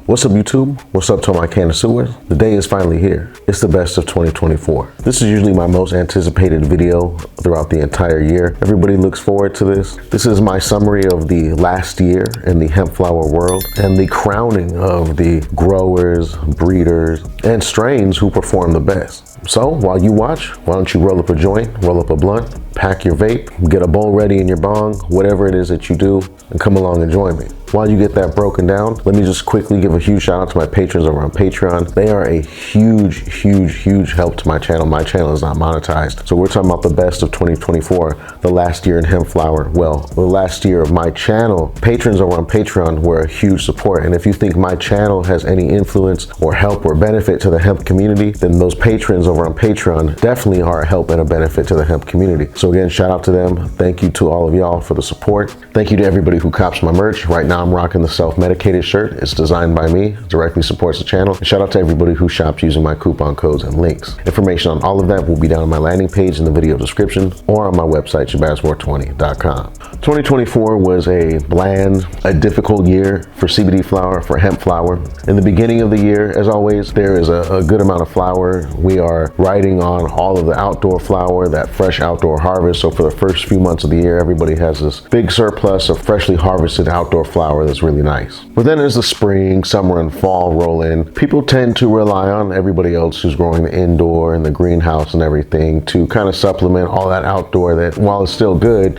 What's up, YouTube? What's up to my connoisseurs? The day is finally here. It's the best of 2024. This is usually my most anticipated video throughout the entire year. Everybody looks forward to this. This is my summary of the last year in the hemp flower world and the crowning of the growers, breeders, and strains who perform the best. So while you watch, why don't you roll up a joint, roll up a blunt, pack your vape, get a bowl ready in your bong, whatever it is that you do, and come along and join me. While you get that broken down, let me just quickly give a huge shout out to my patrons over on Patreon. They are a huge help to my channel. My channel is not monetized. So we're talking about the best of 2024, the last year in hemp flower. Well, the last year of my channel. Patrons over on Patreon were a huge support. And if you think my channel has any influence or help or benefit to the hemp community, then those patrons over on Patreon definitely are a help and a benefit to the hemp community. So again, shout out to them. Thank you to all of y'all for the support. Thank you to everybody who cops my merch. Right now I'm rocking the self-medicated shirt. It's designed by me, directly supports the channel. And shout out to everybody who shops using my coupon codes and links. Information on all of that will be down on my landing page in the video description or on my website, Shabazz420.com. 2024 was a bland, a difficult year for CBD flower, for hemp flower. In the beginning of the year, as always, there is a good amount of flower. We are riding on all of the outdoor flower, that fresh outdoor harvest. So for the first few months of the year, everybody has this big surplus of freshly harvested outdoor flower that's really nice. But then as the spring, summer, and fall roll in, people tend to rely on everybody else who's growing the indoor and the greenhouse and everything to kind of supplement all that outdoor that, while it's still good,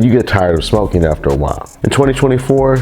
you get tired of smoking after a while. In 2024,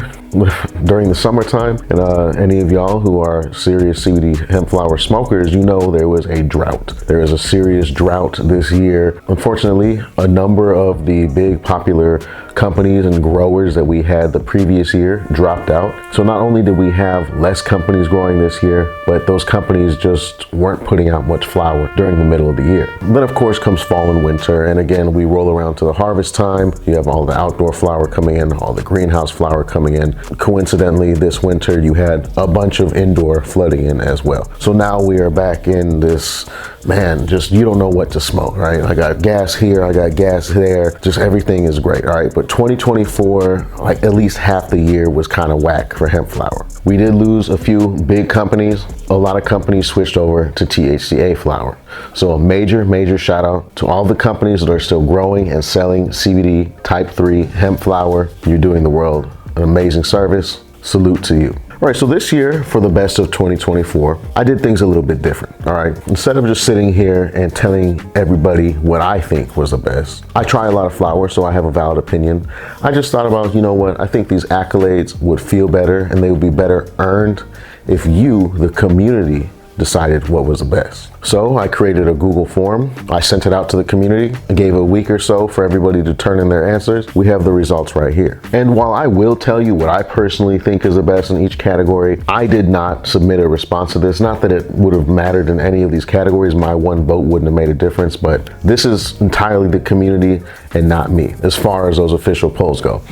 during the summertime, and any of y'all who are serious CBD hemp flower smokers, you know there was a drought. There is a serious drought this year. Unfortunately, a number of the big popular companies and growers that we had the previous year dropped out. So not only did we have less companies growing this year, but those companies just weren't putting out much flower during the middle of the year. Then of course comes fall and winter, and again we roll around to the harvest time. You have all the outdoor flower coming in, all the greenhouse flower coming in. Coincidentally, this winter you had a bunch of indoor flooding in as well. So now we are back in this, man, just you don't know what to smoke, right? I got gas here, I got gas there, just everything is great, all right? But 2024, like at least half the year was kind of whack for hemp flower. We did lose a few big companies. A lot of companies switched over to THCA flower. So a major shout out to all the companies that are still growing and selling CBD type 3 hemp flower. You're doing the world an amazing service. Salute to you. All right, so this year, for the best of 2024, I did things a little bit different, all right? Instead of just sitting here and telling everybody what I think was the best, I try a lot of flower, so I have a valid opinion. I just thought about, you know what, I think these accolades would feel better and they would be better earned if you, the community, decided what was the best. So I created a Google form. I sent it out to the community. I gave a week or so for everybody to turn in their answers. We have the results right here. And while I will tell you what I personally think is the best in each category, I did not submit a response to this. Not that it would have mattered in any of these categories. My one vote wouldn't have made a difference, but this is entirely the community and not me as far as those official polls go.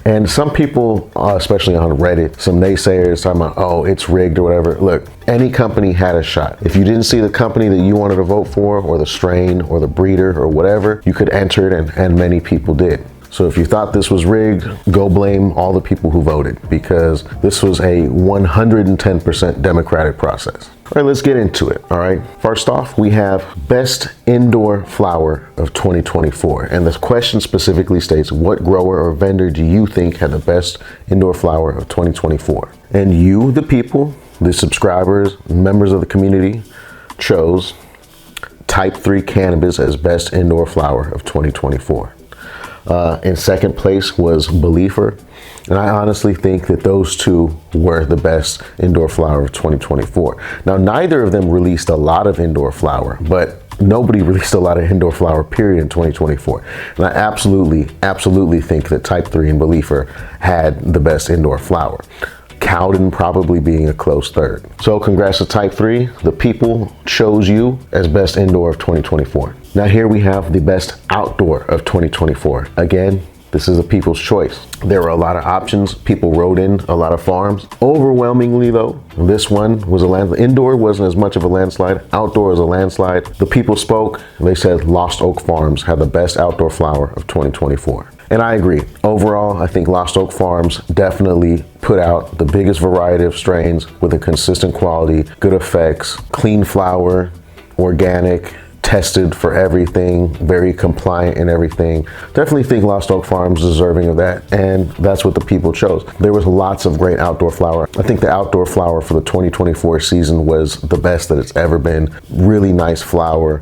And some people, especially on Reddit, some naysayers talking about, oh, it's rigged or whatever. Look, any company had a shot. If you didn't see the company that you wanted to vote for, or the strain, or the breeder, or whatever, you could enter it, and many people did. So if you thought this was rigged, go blame all the people who voted, because this was a 110% democratic process. All right, let's get into it, all right? First off, we have best indoor flower of 2024. And this question specifically states, what grower or vendor do you think had the best indoor flower of 2024? And you, the people, the subscribers, members of the community, chose Type 3 cannabis as best indoor flower of 2024. In second place was Beliefer. And I honestly think that those two were the best indoor flower of 2024. Now, neither of them released a lot of indoor flower, but nobody released a lot of indoor flower, period, in 2024. And I absolutely think that Type 3 and Beliefer had the best indoor flower. Cowden probably being a close third. So congrats to Type 3. The people chose you as best indoor of 2024. Now here we have the best outdoor of 2024. Again, this is a people's choice. There were a lot of options. People wrote in a lot of farms. Overwhelmingly though, this one was a landslide. Indoor wasn't as much of a landslide. Outdoor is a landslide. The people spoke. They said Lost Oak Farms had the best outdoor flower of 2024. And I agree. Overall, I think Lost Oak Farms definitely put out the biggest variety of strains with a consistent quality, good effects, clean flower, organic, tested for everything, very compliant in everything. Definitely think Lost Oak Farms is deserving of that, and that's what the people chose. There was lots of great outdoor flower. I think the outdoor flower for the 2024 season was the best that it's ever been. Really nice flower.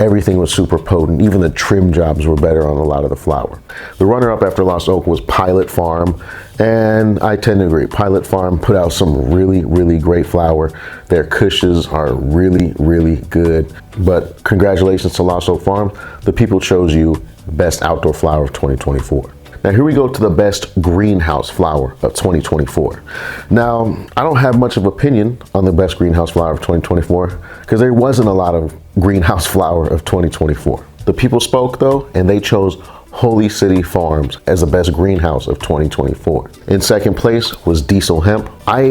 Everything was super potent. Even the trim jobs were better on a lot of the flower. The runner-up after Lost Oak was Pilot Farm, and I tend to agree. Pilot Farm put out some really, really great flower. Their cushes are really, really good. But congratulations to Lost Oak Farm. The people chose you best outdoor flower of 2024. Now here we go to the best greenhouse flower of 2024. Now, I don't have much of an opinion on the best greenhouse flower of 2024 because there wasn't a lot of greenhouse flower of 2024. The people spoke though, and they chose Holy City Farms as the best greenhouse of 2024. In second place was Diesel Hemp. I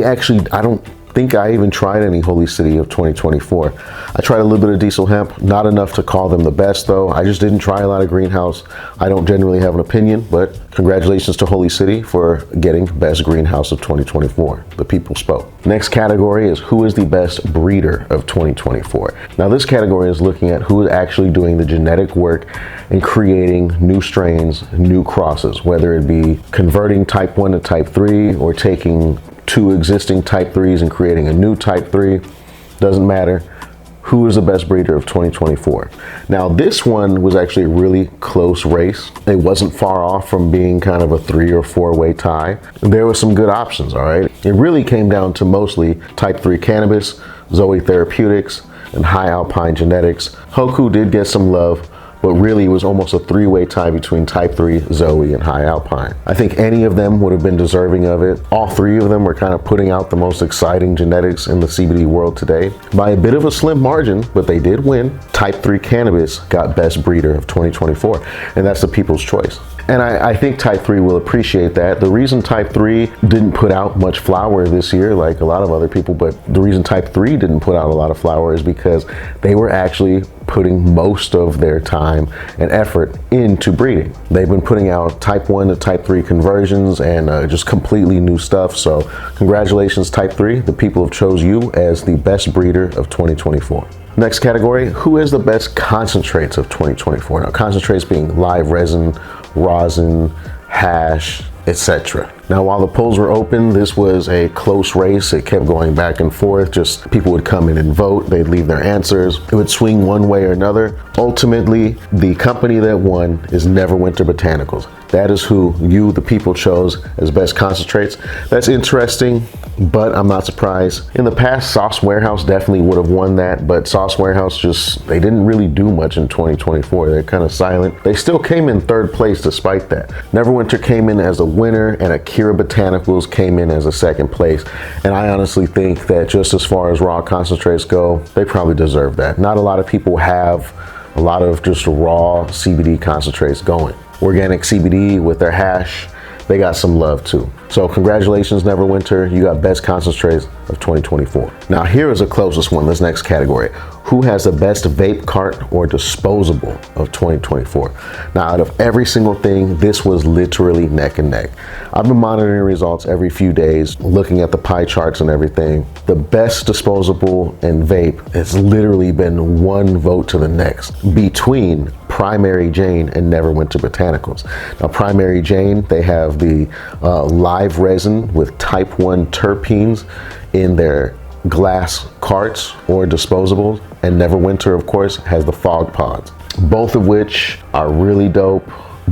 don't think I even tried any Holy City of 2024. I tried a little bit of Diesel Hemp, not enough to call them the best though. I just didn't try a lot of greenhouse. I don't generally have an opinion, but congratulations to Holy City for getting best greenhouse of 2024. The people spoke. Next category is who is the best breeder of 2024. Now this category is looking at who is actually doing the genetic work and creating new strains, new crosses, whether it be converting type 1 to type 3 or taking two existing type 3s and creating a new type 3. Doesn't matter. Who is the best breeder of 2024? Now this one was actually a really close race. It wasn't far off from being kind of a 3 or 4-way tie. There were some good options, all right? It really came down to mostly type 3 cannabis, Zoe Therapeutics, and High Alpine Genetics. Hoku did get some love, but really it was almost a 3-way tie between type 3, Zoe, and High Alpine. I think any of them would have been deserving of it. All three of them were kind of putting out the most exciting genetics in the CBD world today by a bit of a slim margin, but they did win. Type 3 cannabis got best breeder of 2024, and that's the people's choice. And I think type 3 will appreciate that. The reason type 3 didn't put out much flower this year, like a lot of other people, but the reason type 3 didn't put out a lot of flower is because they were actually putting most of their time and effort into breeding. They've been putting out type 1 to type 3 conversions and just completely new stuff. So congratulations type 3. The people have chose you as the best breeder of 2024. Next category, who is the best concentrates of 2024? Now concentrates being live resin, rosin, hash, etc. Now, while the polls were open, this was a close race. It kept going back and forth. Just people would come in and vote. They'd leave their answers. It would swing one way or another. Ultimately, the company that won is Neverwinter Botanicals. That is who you, the people, chose as best concentrates. That's interesting, but I'm not surprised. In the past, Sauce Warehouse definitely would have won that, but Sauce Warehouse they didn't really do much in 2024. They're kind of silent. They still came in third place despite that. Neverwinter came in as a winner, and Akira Botanicals came in as a second place. And I honestly think that just as far as raw concentrates go, they probably deserve that. Not a lot of people have a lot of just raw CBD concentrates going. Organic CBD with their hash, they got some love too. So congratulations Neverwinter, you got best concentrates of 2024. Now here is the closest one, this next category. Who has the best vape cart or disposable of 2024? Now out of every single thing, this was literally neck and neck. I've been monitoring results every few days, looking at the pie charts and everything. The best disposable and vape has literally been one vote to the next between Primary Jane and Neverwinter Botanicals. Now Primary Jane, they have the live resin with type 1 terpenes in their glass carts or disposables, and Neverwinter of course has the fog pods, both of which are really dope.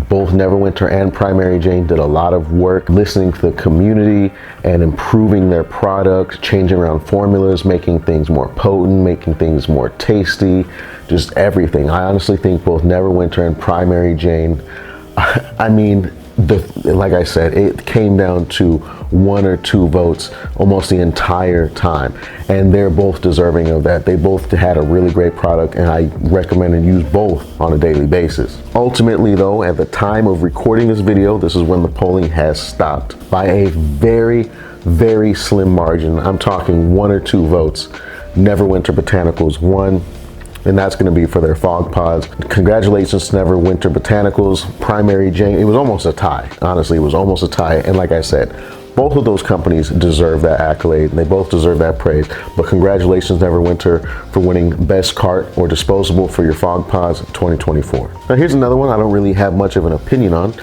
Both Neverwinter and Primary Jane did a lot of work listening to the community and improving their product, changing around formulas, making things more potent, making things more tasty, just everything. I honestly think both Neverwinter and Primary Jane, I mean, like I said, it came down to 1 or 2 votes almost the entire time, and they're both deserving of that. They both had a really great product, and I recommend and use both on a daily basis. Ultimately though, at the time of recording this video, this is when the polling has stopped by a very, very slim margin. I'm talking 1 or 2 votes. Neverwinter Botanicals won. and that's going to be for their fog pods. Congratulations to Neverwinter Botanicals, Primary Jane. It was almost a tie. Honestly, it was almost a tie. And like I said, both of those companies deserve that accolade, and they both deserve that praise. But congratulations, Neverwinter, for winning Best Cart or Disposable for your fog pods 2024. Now here's another one I don't really have much of an opinion on.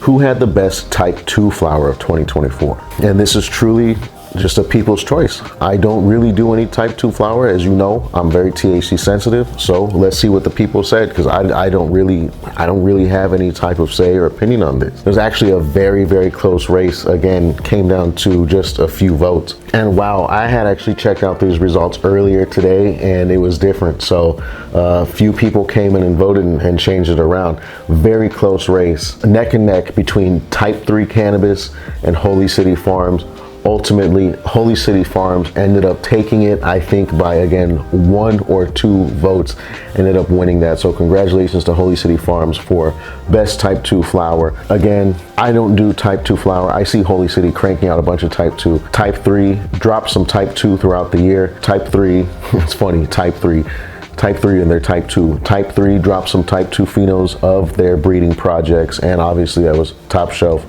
Who had the best Type 2 flower of 2024? And this is truly just a people's choice. I don't really do any Type 2 flower. As you know, I'm very THC sensitive. So let's see what the people said, because I don't really have any type of say or opinion on this. There's actually a very, very close race. Again, came down to just a few votes. And wow, I had actually checked out these results earlier today and it was different. So a few people came in and voted and changed it around. Very close race, neck and neck between Type 3 cannabis and Holy City Farms. Ultimately, Holy City Farms ended up taking it, I think, by, again, 1 or 2 votes, ended up winning that. So congratulations to Holy City Farms for best Type 2 flower. Again, I don't do Type 2 flower. I see Holy City cranking out a bunch of Type 2. Type 3, drop some Type 2 throughout the year. Type 3, it's funny, Type 3 and their Type 2. Type 3 dropped some Type 2 phenos of their breeding projects, and obviously that was top shelf,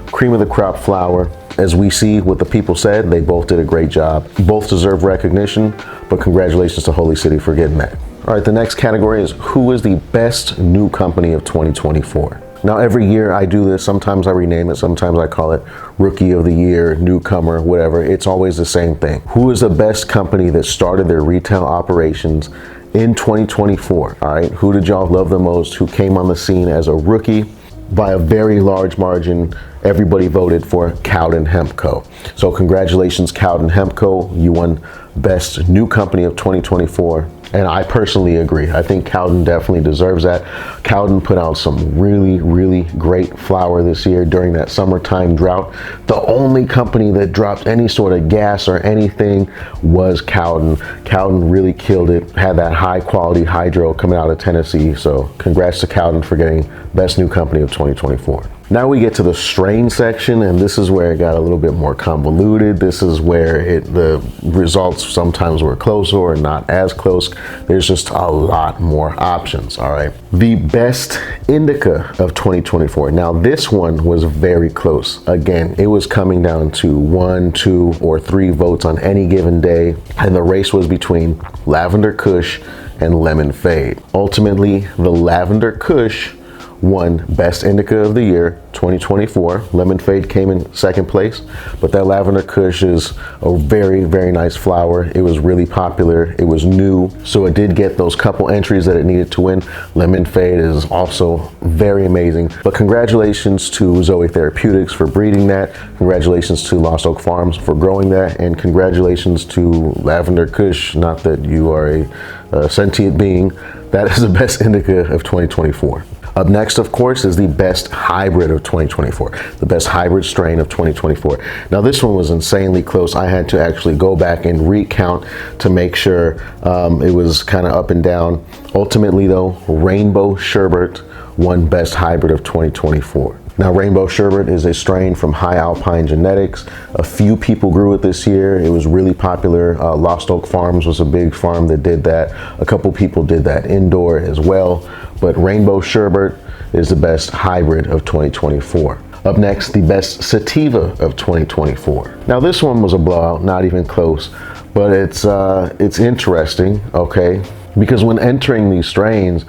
cream of the crop flower. As we see what the people said, they both did a great job. Both deserve recognition, but congratulations to Holy City for getting that. All right, the next category is who is the best new company of 2024? Now, every year I do this. Sometimes I rename it. Sometimes I call it Rookie of the Year, Newcomer, whatever. It's always the same thing. Who is the best company that started their retail operations in 2024? All right, who did y'all love the most? Who came on the scene as a rookie? By a very large margin, everybody voted for Kaendar Hemp Co. So congratulations, Kaendar Hemp Co. You won Best New Company of 2024. And I personally agree. I think Kaendar definitely deserves that. Kaendar put out some really, really great flower this year during that summertime drought. The only company that dropped any sort of gas or anything was Kaendar. Kaendar really killed it. Had that high quality hydro coming out of Tennessee. So congrats to Kaendar for getting Best New Company of 2024. Now we get to the strain section, and this is where it got a little bit more convoluted. This is where the results sometimes were closer or not as close. There's just a lot more options, all right? The best indica of 2024. Now this one was very close. Again, it was coming down to 1, 2, or 3 votes on any given day, and the race was between Lavender Kush and Lemon Fade. Ultimately, the Lavender Kush won Best Indica of the Year 2024. Lemon Fade came in second place, but that Lavender Kush is a very, very nice flower. It was really popular. It was new, so it did get those couple entries that it needed to win. Lemon Fade is also very amazing. But congratulations to Zoe Therapeutics for breeding that. Congratulations to Lost Oak Farms for growing that, and congratulations to Lavender Kush. Not that you are a sentient being. That is the best indica of 2024. Up next, of course, is the best hybrid of 2024, the best hybrid strain of 2024. Now, this one was insanely close. I had to actually go back and recount to make sure it was kind of up and down. Ultimately, though, Rainbow Sherbet won best hybrid of 2024. Now, Rainbow Sherbet is a strain from High Alpine Genetics. A few people grew it this year. It was really popular. Lost Oak Farms was a big farm that did that. A couple people did that indoor as well. But Rainbow Sherbet is the best hybrid of 2024. Up next, the best sativa of 2024. Now, this one was a blowout, not even close, but it's interesting, okay? Because when entering these strains,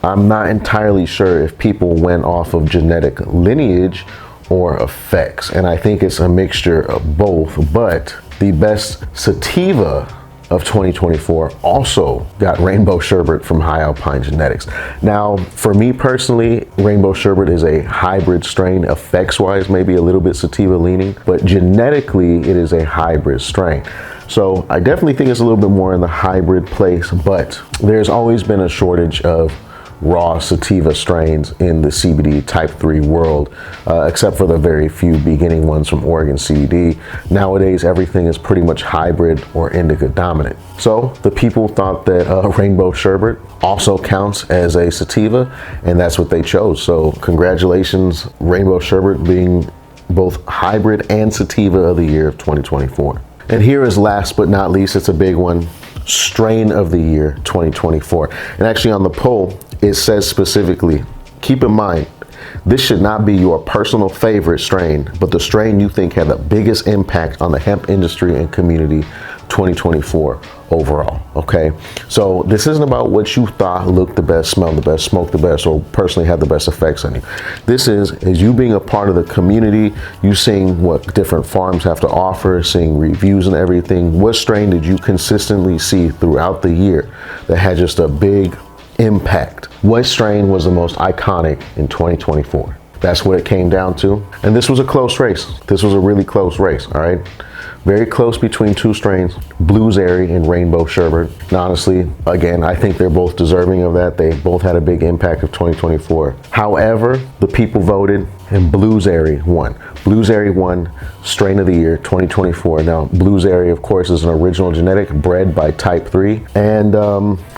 I'm not entirely sure if people went off of genetic lineage or effects, and I think it's a mixture of both. But the best sativa of 2024 also got Rainbow Sherbet from High Alpine Genetics. Now, for me personally, Rainbow Sherbet is a hybrid strain. Effects-wise, maybe a little bit sativa leaning, but genetically, it is a hybrid strain. So I definitely think it's a little bit more in the hybrid place, but there's always been a shortage of raw sativa strains in the CBD type 3 world, except for the very few beginning ones from Oregon CBD. Nowadays, everything is pretty much hybrid or indica dominant. So the people thought that Rainbow Sherbet also counts as a sativa, and that's what they chose. So congratulations, Rainbow Sherbet being both hybrid and sativa of the year of 2024. And here is last but not least, it's a big one. strain of the year 2024. And actually on the poll, it says specifically, keep in mind, this should not be your personal favorite strain, but the strain you think had the biggest impact on the hemp industry and community 2024 overall, okay? So this isn't about what you thought looked the best, smelled the best, smoked the best, or personally had the best effects on you. This is you being a part of the community, you seeing what different farms have to offer, seeing reviews and everything. What strain did you consistently see throughout the year that had just a big impact? What strain was the most iconic in 2024? That's what it came down to. And this was a close race. This was a really close race, all right? Very close between two strains, Bluesberry and Rainbow Sherbet. And honestly, again, I think they're both deserving of that. They both had a big impact of 2024. However, the people voted and Bluesberry won. Bluesberry won strain of the year 2024. Now, Bluesberry, of course, is an original genetic bred by Type 3, and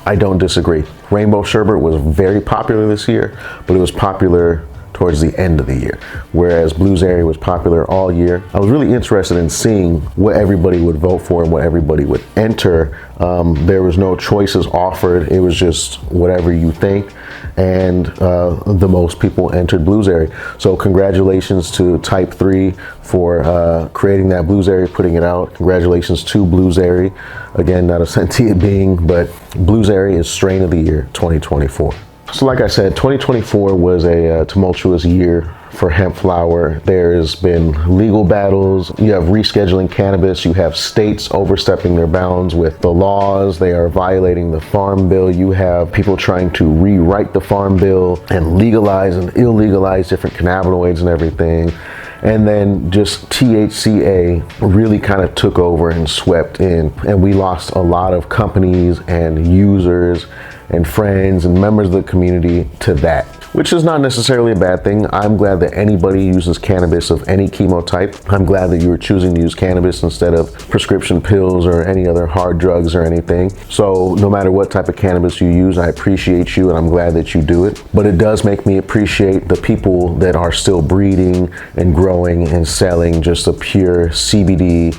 I don't disagree. Rainbow Sherbet was very popular this year, but it was popular towards the end of the year, whereas Bluesberry was popular all year. I was really interested in seeing what everybody would vote for and what everybody would enter. There was no choices offered. It was just whatever you think, and the most people entered Bluesberry. So congratulations to Type 3 for creating that Bluesberry, putting it out. Congratulations to Bluesberry. Again, not a sentient being, but Bluesberry is strain of the year 2024. So like I said, 2024 was a tumultuous year for hemp flower. There's been legal battles. You have rescheduling cannabis. You have states overstepping their bounds with the laws. They are violating the farm bill. You have people trying to rewrite the farm bill and legalize and illegalize different cannabinoids and everything. And then just THCA really kind of took over and swept in. And we lost a lot of companies and users and friends and members of the community to that, which is not necessarily a bad thing. I'm glad that anybody uses cannabis of any chemotype. I'm glad that you were choosing to use cannabis instead of prescription pills or any other hard drugs or anything. So no matter what type of cannabis you use, I appreciate you and I'm glad that you do it. But it does make me appreciate the people that are still breeding and growing and selling just a pure CBD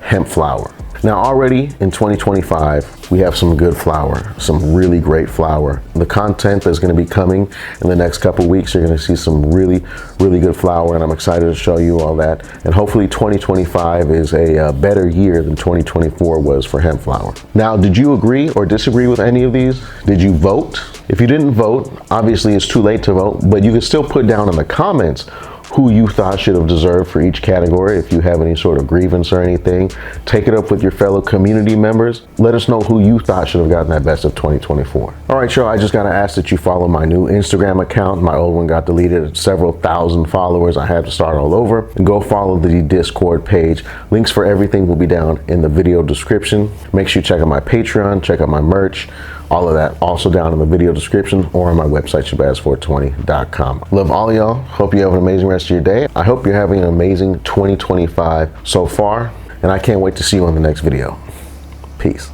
hemp flower. Now already in 2025, we have some good flower, some really great flower. The content that's going to be coming in the next couple weeks, you're going to see some really good flower, and I'm excited to show you all that. And hopefully 2025 is a better year than 2024 was for hemp flower. Now, did you agree or disagree with any of these? Did you vote? If you didn't vote, obviously it's too late to vote, but you can still put down in the comments who you thought should have deserved for each category. If you have any sort of grievance or anything, take it up with your fellow community members. Let us know who you thought should have gotten that best of 2024. All right, y'all, I just gotta ask that you follow my new Instagram account. My old one got deleted, several thousand followers. I had to start all over. And go follow the Discord page. Links for everything will be down in the video description. Make sure you check out my Patreon, check out my merch. All of that also down in the video description or on my website, Shabazz420.com. Love all y'all. Hope you have an amazing rest of your day. I hope you're having an amazing 2025 so far, and I can't wait to see you on the next video. Peace.